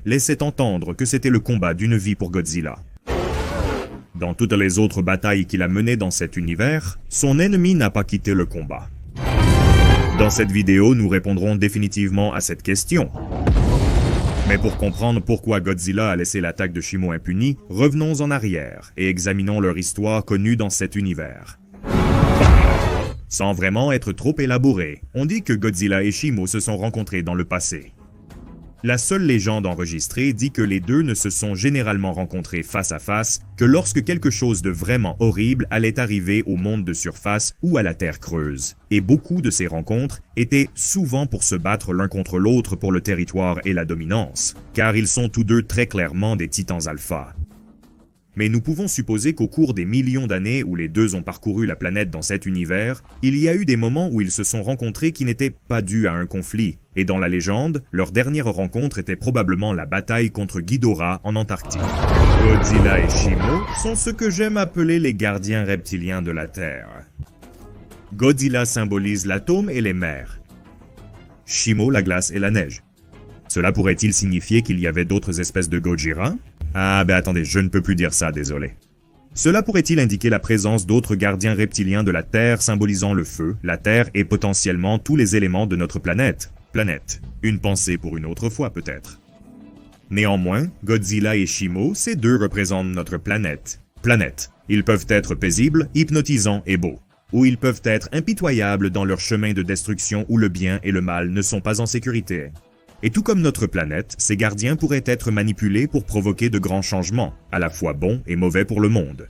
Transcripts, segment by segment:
laissait entendre que c'était le combat d'une vie pour Godzilla. Dans toutes les autres batailles qu'il a menées dans cet univers, son ennemi n'a pas quitté le combat. Dans cette vidéo, nous répondrons définitivement à cette question. Mais pour comprendre pourquoi Godzilla a laissé l'attaque de Shimo impunie, revenons en arrière et examinons leur histoire connue dans cet univers. Sans vraiment être trop élaboré, on dit que Godzilla et Shimo se sont rencontrés dans le passé. La seule légende enregistrée dit que les deux ne se sont généralement rencontrés face à face que lorsque quelque chose de vraiment horrible allait arriver au monde de surface ou à la terre creuse. Et beaucoup de ces rencontres étaient souvent pour se battre l'un contre l'autre pour le territoire et la dominance, car ils sont tous deux très clairement des titans alpha. Mais nous pouvons supposer qu'au cours des millions d'années où les deux ont parcouru la planète dans cet univers, il y a eu des moments où ils se sont rencontrés qui n'étaient pas dus à un conflit. Et dans la légende, leur dernière rencontre était probablement la bataille contre Ghidorah en Antarctique. Godzilla et Shimo sont ce que j'aime appeler les gardiens reptiliens de la Terre. Godzilla symbolise l'atome et les mers. Shimo la glace et la neige. Cela pourrait-il signifier qu'il y avait d'autres espèces de Gojira? Ah ben attendez, je ne peux plus dire ça, désolé. Cela pourrait-il indiquer la présence d'autres gardiens reptiliens de la Terre symbolisant le feu, la Terre et potentiellement tous les éléments de notre planète? Planète. Une pensée pour une autre fois peut-être. Néanmoins, Godzilla et Shimo, ces deux représentent notre planète. Planète. Ils peuvent être paisibles, hypnotisants et beaux. Ou ils peuvent être impitoyables dans leur chemin de destruction où le bien et le mal ne sont pas en sécurité. Et tout comme notre planète, ces gardiens pourraient être manipulés pour provoquer de grands changements, à la fois bons et mauvais pour le monde.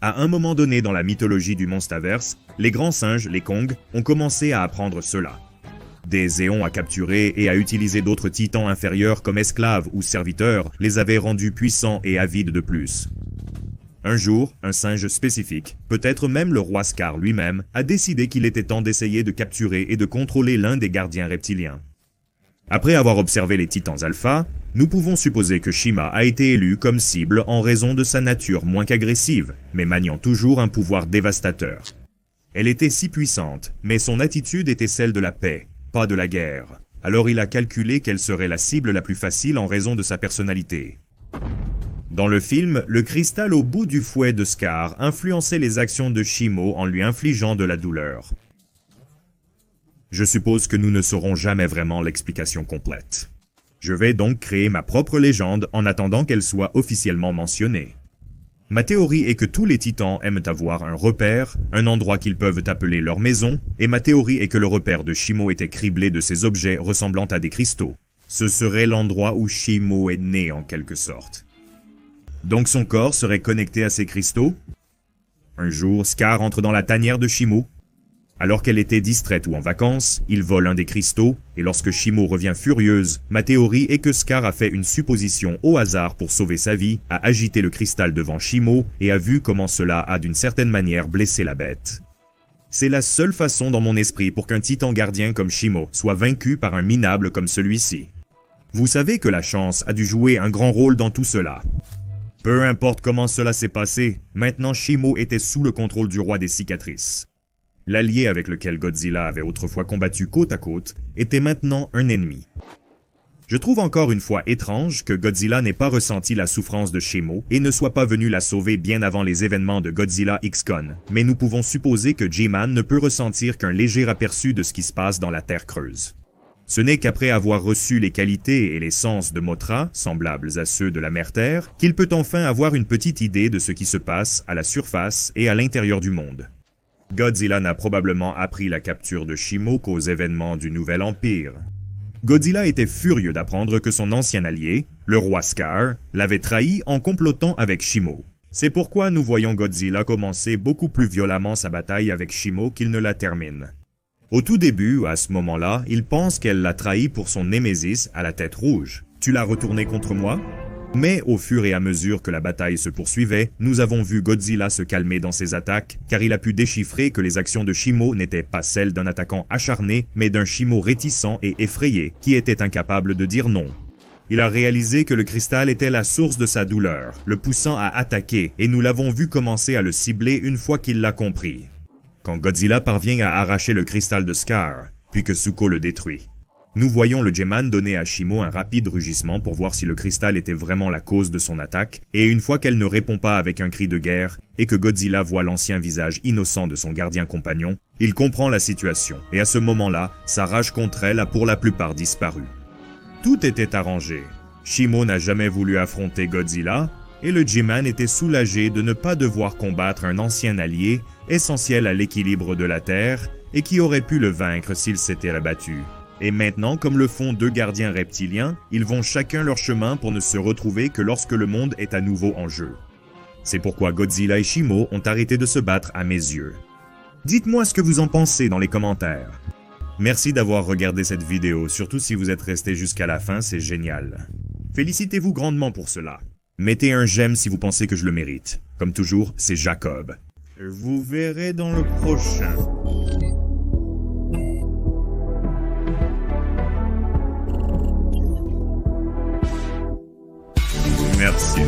À un moment donné dans la mythologie du Monstaverse, les grands singes, les Kong, ont commencé à apprendre cela. Des éons à capturer et à utiliser d'autres titans inférieurs comme esclaves ou serviteurs les avaient rendus puissants et avides de plus. Un jour, un singe spécifique, peut-être même le roi Scar lui-même, a décidé qu'il était temps d'essayer de capturer et de contrôler l'un des gardiens reptiliens. Après avoir observé les titans alpha, nous pouvons supposer que Shima a été élu comme cible en raison de sa nature moins qu'agressive, mais maniant toujours un pouvoir dévastateur. Elle était si puissante, mais son attitude était celle de la paix, pas de la guerre. Alors il a calculé qu'elle serait la cible la plus facile en raison de sa personnalité. Dans le film, le cristal au bout du fouet de Scar influençait les actions de Shimo en lui infligeant de la douleur. Je suppose que nous ne saurons jamais vraiment l'explication complète. Je vais donc créer ma propre légende en attendant qu'elle soit officiellement mentionnée. Ma théorie est que tous les titans aiment avoir un repère, un endroit qu'ils peuvent appeler leur maison, et ma théorie est que le repère de Shimo était criblé de ces objets ressemblant à des cristaux. Ce serait l'endroit où Shimo est né en quelque sorte. Donc son corps serait connecté à ces cristaux? Un jour, Scar entre dans la tanière de Shimo. Alors qu'elle était distraite ou en vacances, il vole un des cristaux, et lorsque Shimo revient furieuse, ma théorie est que Scar a fait une supposition au hasard pour sauver sa vie, a agité le cristal devant Shimo et a vu comment cela a d'une certaine manière blessé la bête. C'est la seule façon dans mon esprit pour qu'un titan gardien comme Shimo soit vaincu par un minable comme celui-ci. Vous savez que la chance a dû jouer un grand rôle dans tout cela. Peu importe comment cela s'est passé, maintenant Shimo était sous le contrôle du roi des cicatrices. L'allié avec lequel Godzilla avait autrefois combattu côte à côte était maintenant un ennemi. Je trouve encore une fois étrange que Godzilla n'ait pas ressenti la souffrance de Shimo et ne soit pas venu la sauver bien avant les événements de Godzilla X-Con, mais nous pouvons supposer que G-Man ne peut ressentir qu'un léger aperçu de ce qui se passe dans la Terre creuse. Ce n'est qu'après avoir reçu les qualités et les sens de Mothra, semblables à ceux de la Mère Terre, qu'il peut enfin avoir une petite idée de ce qui se passe à la surface et à l'intérieur du monde. Godzilla n'a probablement appris la capture de Shimo qu'aux événements du Nouvel Empire. Godzilla était furieux d'apprendre que son ancien allié, le roi Scar, l'avait trahi en complotant avec Shimo. C'est pourquoi nous voyons Godzilla commencer beaucoup plus violemment sa bataille avec Shimo qu'il ne la termine. Au tout début, à ce moment-là, il pense qu'elle l'a trahi pour son némésis à la tête rouge. « Tu l'as retourné contre moi ?» Mais au fur et à mesure que la bataille se poursuivait, nous avons vu Godzilla se calmer dans ses attaques, car il a pu déchiffrer que les actions de Shimo n'étaient pas celles d'un attaquant acharné, mais d'un Shimo réticent et effrayé, qui était incapable de dire non. Il a réalisé que le cristal était la source de sa douleur, le poussant à attaquer, et nous l'avons vu commencer à le cibler une fois qu'il l'a compris. Quand Godzilla parvient à arracher le cristal de Scar, puis que Zuko le détruit. Nous voyons le G-Man donner à Shimo un rapide rugissement pour voir si le cristal était vraiment la cause de son attaque, et une fois qu'elle ne répond pas avec un cri de guerre, et que Godzilla voit l'ancien visage innocent de son gardien compagnon, il comprend la situation, et à ce moment-là, sa rage contre elle a pour la plupart disparu. Tout était arrangé. Shimo n'a jamais voulu affronter Godzilla, et le G-Man était soulagé de ne pas devoir combattre un ancien allié, essentiel à l'équilibre de la Terre, et qui aurait pu le vaincre s'il s'était abattu. Et maintenant, comme le font deux gardiens reptiliens, ils vont chacun leur chemin pour ne se retrouver que lorsque le monde est à nouveau en jeu. C'est pourquoi Godzilla et Shimo ont arrêté de se battre à mes yeux. Dites-moi ce que vous en pensez dans les commentaires. Merci d'avoir regardé cette vidéo, surtout si vous êtes resté jusqu'à la fin, c'est génial. Félicitez-vous grandement pour cela. Mettez un j'aime si vous pensez que je le mérite. Comme toujours, c'est Jacob. Vous verrez dans le prochain. Merci.